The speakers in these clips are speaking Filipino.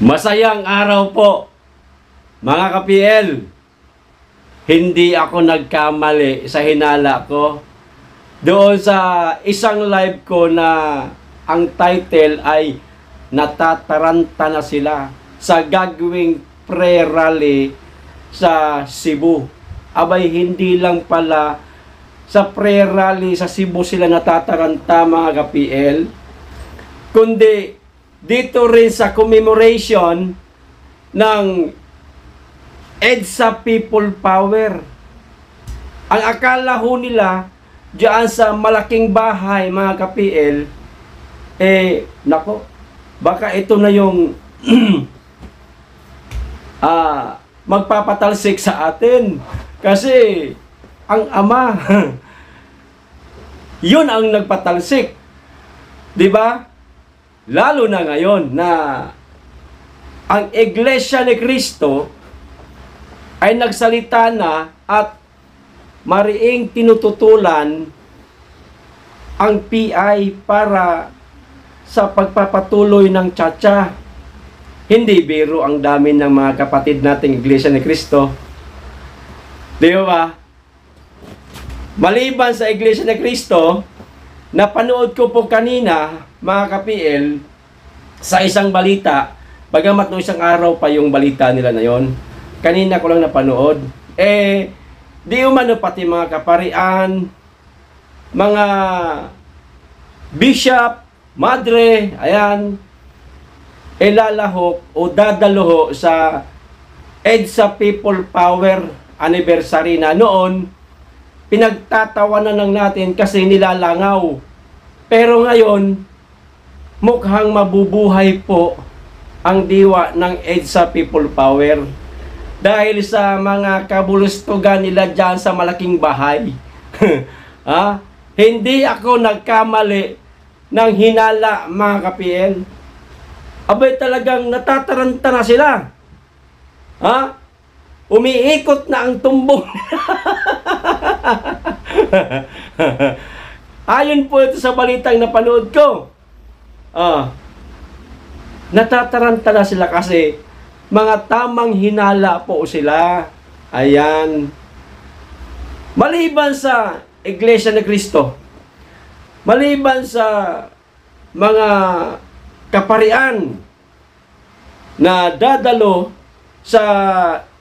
Masayang araw po, mga ka-PL. Hindi ako nagkamali sa hinala ko. Doon sa isang live ko na ang title ay natataranta na sila sa gagawing prayer rally sa Cebu. Abay, hindi lang pala sa prayer rally sa Cebu sila natataranta, mga ka-PL, kundi dito rin sa commemoration ng EDSA People Power. Ang akala ho nila diyan sa malaking bahay, mga ka-PL, nako, baka ito na yung magpapatalsik sa atin. Kasi ang ama, yun ang nagpatalsik. Di ba? Lalo na ngayon na ang Iglesia ni Cristo ay nagsalita na at mariing tinututulan ang PI para sa pagpapatuloy ng tsa-tsa. Hindi biro ang dami ng mga kapatid nating Iglesia ni Cristo. Di ba? Maliban sa Iglesia ni Cristo, napanood ko po kanina, mga ka-PL, sa isang balita, bagamat no isang araw pa yung balita nila na yon, kanina ko lang napanood, di umano pati mga kaparian, mga bishop, madre, ayan, lalahok o dadaloho sa EDSA People Power Anniversary na noon, pinagtatawanan lang natin kasi nilalangaw. Pero ngayon, mukhang mabubuhay po ang diwa ng EDSA People Power dahil sa mga kabulustugan nila dyan sa malaking bahay. Hindi ako nagkamali ng hinala, mga ka-PL. Abay, talagang natataranta na sila. Umiikot na ang tumbong. Ayon po ito sa balitang napanood ko. Natataranta na sila kasi mga tamang hinala po sila. Ayan. Maliban sa Iglesia ni Cristo, maliban sa mga kaparian na dadalo sa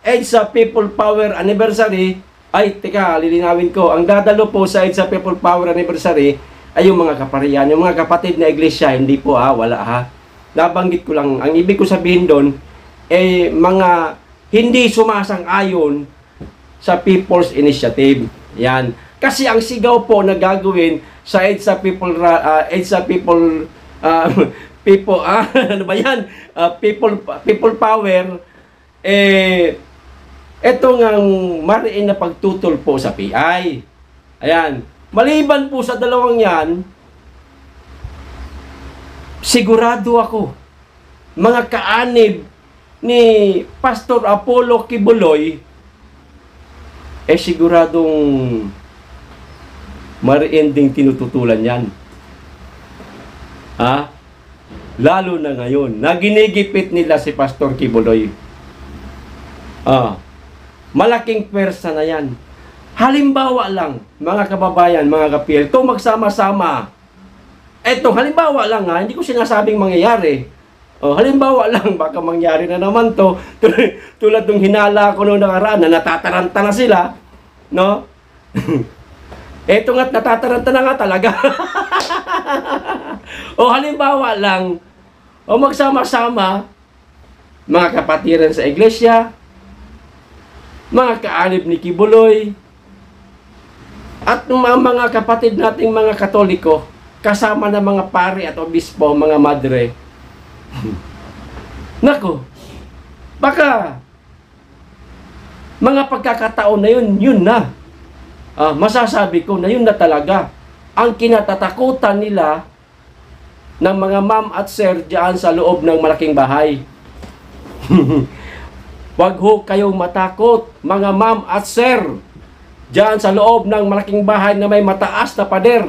EDSA People Power Anniversary, ay, teka, lilinawin ko. Ang dadalo po sa EDSA People Power Anniversary ay yung mga kaparian, yung mga kapatid na iglesia. Hindi po wala Nabanggit ko lang. Ang ibig ko sabihin doon, mga hindi sumasang-ayon sa People's Initiative. Yan. Kasi ang sigaw po na gagawin sa EDSA People, ano ba yan? People Power, ito ngang mariin na pagtutol po sa PI. Ayan. Maliban po sa dalawang yan, sigurado ako, mga kaanib ni Pastor Apollo Kibuloy, siguradong mariin ding tinututulan yan. Lalo na ngayon, na ginigipit nila si Pastor Kibuloy. Malaking pwersa na yan. Halimbawa lang, mga kababayan, mga ka-PL, kung magsama-sama, halimbawa lang hindi ko sinasabing mangyayari. Halimbawa lang, baka mangyari na naman to. Tulad ng hinala ko noong nakaraan na natataranta na sila, no? Eto nga't natataranta na nga talaga. Halimbawa lang, magsama-sama, mga kapatiran sa iglesia, mga kaanib ni Kibuloy, at mga kapatid nating mga Katoliko, kasama na mga pari at obispo, mga madre. Nako, baka mga pagkakataon na yun na. Masasabi ko na yun na talaga ang kinatatakutan nila ng mga ma'am at sir dyan sa loob ng malaking bahay. Wag ho kayong matakot, mga ma'am at sir, dyan sa loob ng malaking bahay na may mataas na pader.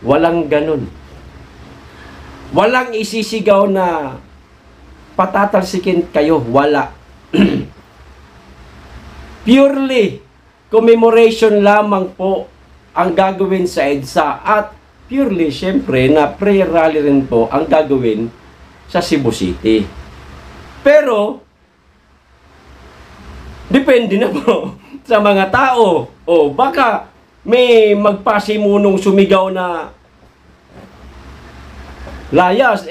Walang ganun. Walang isisigaw na patatalsikin kayo. Wala. Purely commemoration lamang po ang gagawin sa EDSA at purely, syempre, na prayer rally rin po ang gagawin sa Cebu City. Pero, depende na po sa mga tao. O, baka may magpasimunong sumigaw na layas,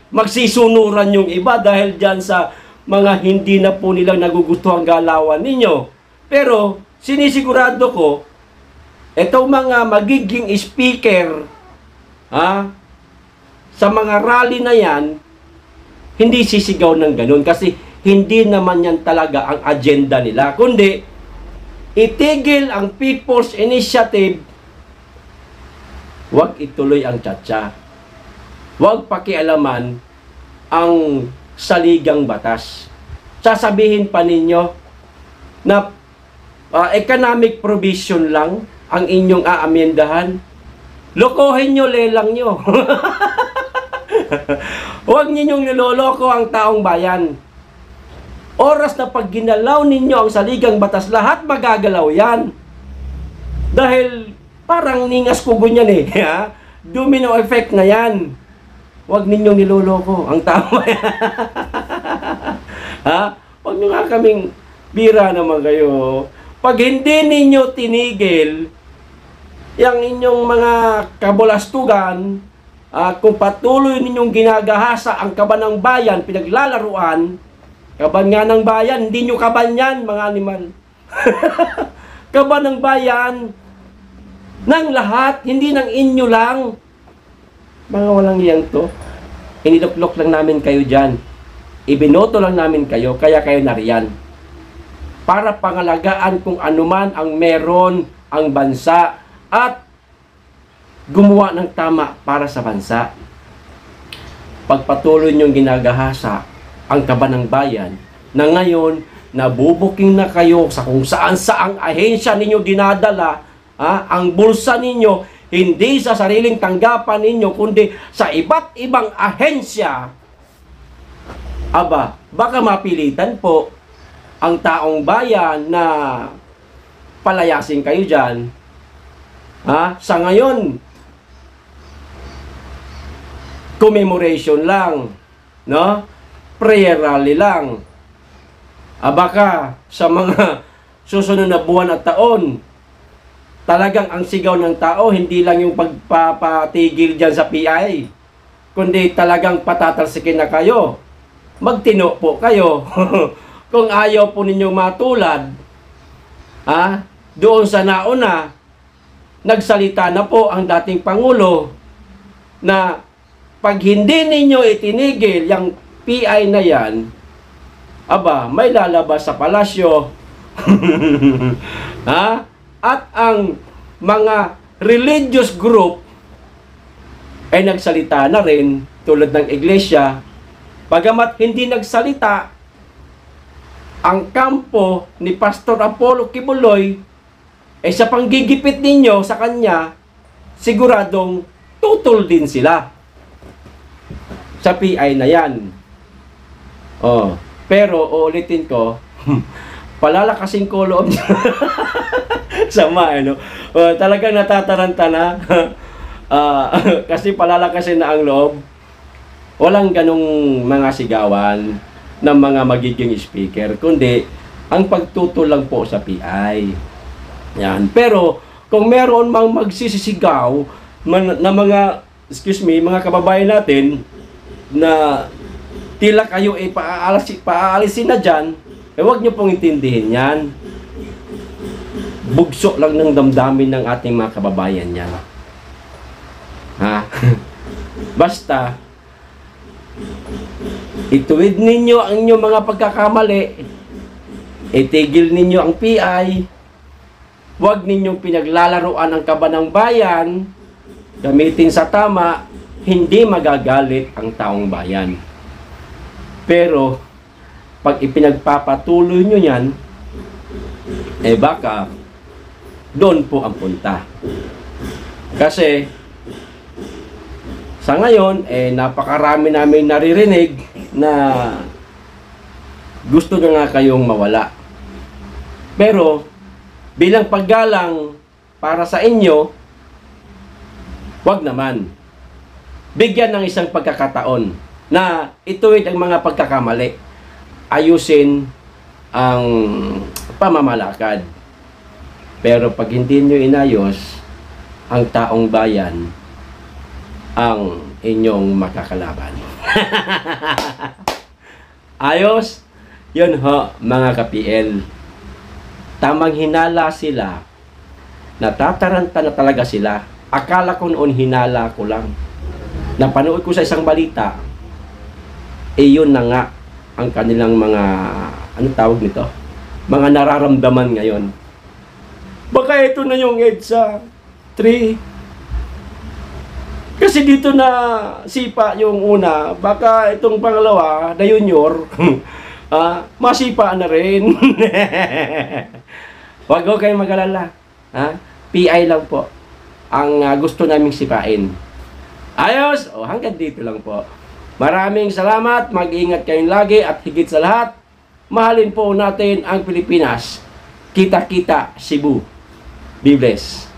magsisunuran yung iba dahil dyan sa mga hindi na po nilang nagugustuhan galawan ninyo. Pero, sinisigurado ko, itong mga magiging speaker, sa mga rally na yan, hindi sisigaw ng ganun kasi hindi naman yan talaga ang agenda nila. Kundi, itigil ang People's Initiative, huwag ituloy ang tsa-tsa. Huwag pakialaman ang saligang batas. Sasabihin pa ninyo na economic provision lang ang inyong aamyendahan. Lokohin nyo, lelang nyo. Huwag ninyong niloloko ang taong bayan. Oras na pag ginalaw ninyo ang saligang batas, lahat magagalaw yan. Dahil parang ningas kubo niyan Domino effect na yan. Huwag ninyong niloloko ang taong bayan. Huwag nyo nga kaming bira naman kayo. Pag hindi ninyo tinigil yung inyong mga kabulastugan, kung patuloy ninyong ginagahasa ang kaban ng bayan, pinaglalaruan, kaban nga ng bayan, hindi nyo kaban yan, mga animal. Kaban ng bayan, ng lahat, hindi ng inyo lang. Mga walang iyang to. Iniluklok lang namin kayo dyan. Ibinoto lang namin kayo, kaya kayo nariyan. Para pangalagaan kung anuman ang meron ang bansa at gumawa ng tama para sa bansa. Pagpatuloy niyong ginagahasa ang kaban ng bayan na ngayon nabubuking na kayo sa kung saan saang ahensya ninyo dinadala ang bulsa ninyo, hindi sa sariling tanggapan ninyo kundi sa iba't ibang ahensya. Baka mapilitan po ang taong bayan na palayasin kayo dyan. Sa ngayon, commemoration lang, no? Prayer rally lang. Baka sa mga susunod na buwan at taon, talagang ang sigaw ng tao, hindi lang yung pagpapatigil dyan sa PI, kundi talagang patatalsikin na kayo. Magtino po kayo. Kung ayaw po ninyong matulad, doon sa nauna, nagsalita na po ang dating Pangulo na pag hindi ninyo itinigil yung PI na yan, may lalabas sa palasyo. At ang mga religious group ay nagsalita na rin tulad ng iglesia. Bagamat hindi nagsalita, ang kampo ni Pastor Apollo Kibuloy sa panggigipit ninyo sa kanya, siguradong tutol din sila sa PI na yan. Pero uulitin ko, palalakasin ko loob niya. Sama, talagang natataranta na. Kasi palalakasin na ang loob. Walang ganong mga sigawan ng mga magiging speaker, kundi ang pagtutol lang po sa PI. Yan. Pero kung meron mang magsisisigaw na mga, mga kababayan natin na tila kayo paalisin na dyan, huwag nyo pong intindihin yan. Bugso lang ng damdamin ng ating mga kababayan yan. Basta, ituwid ninyo ang inyong mga pagkakamali, itigil ninyo ang PI, huwag ninyong pinaglalaruan ang kaban ng bayan, gamitin sa tama, hindi magagalit ang taong bayan. Pero, pag ipinagpapatuloy nyo yan, baka doon po ang punta. Kasi, Sa ngayon, napakarami namin naririnig na gusto na nga kayong mawala. Pero, bilang paggalang para sa inyo, wag naman. Bigyan ng isang pagkakataon na ituwid ang mga pagkakamali. Ayusin ang pamamalakad. Pero pag hindi nyo inayos, ang taong bayan ang inyong makakalaban. Ayos? Yun ho, mga ka-PL. Tamang hinala sila. Natataranta na talaga sila. Akala ko noon hinala ko lang. Napanood ko sa isang balita, yun na nga ang kanilang mga, anong tawag nito? Mga nararamdaman ngayon. Baka ito na yung EDSA 3. Kasi dito na sipa yung una, baka itong pangalawa, na junior, masipa na rin. Huwag ko kayong mag-alala. PI lang po ang gusto naming sipain. Ayos! Hanggang dito lang po. Maraming salamat, mag-ingat kayong lagi at higit sa lahat, mahalin po natin ang Pilipinas. Kita-kita, Cebu. Be blessed.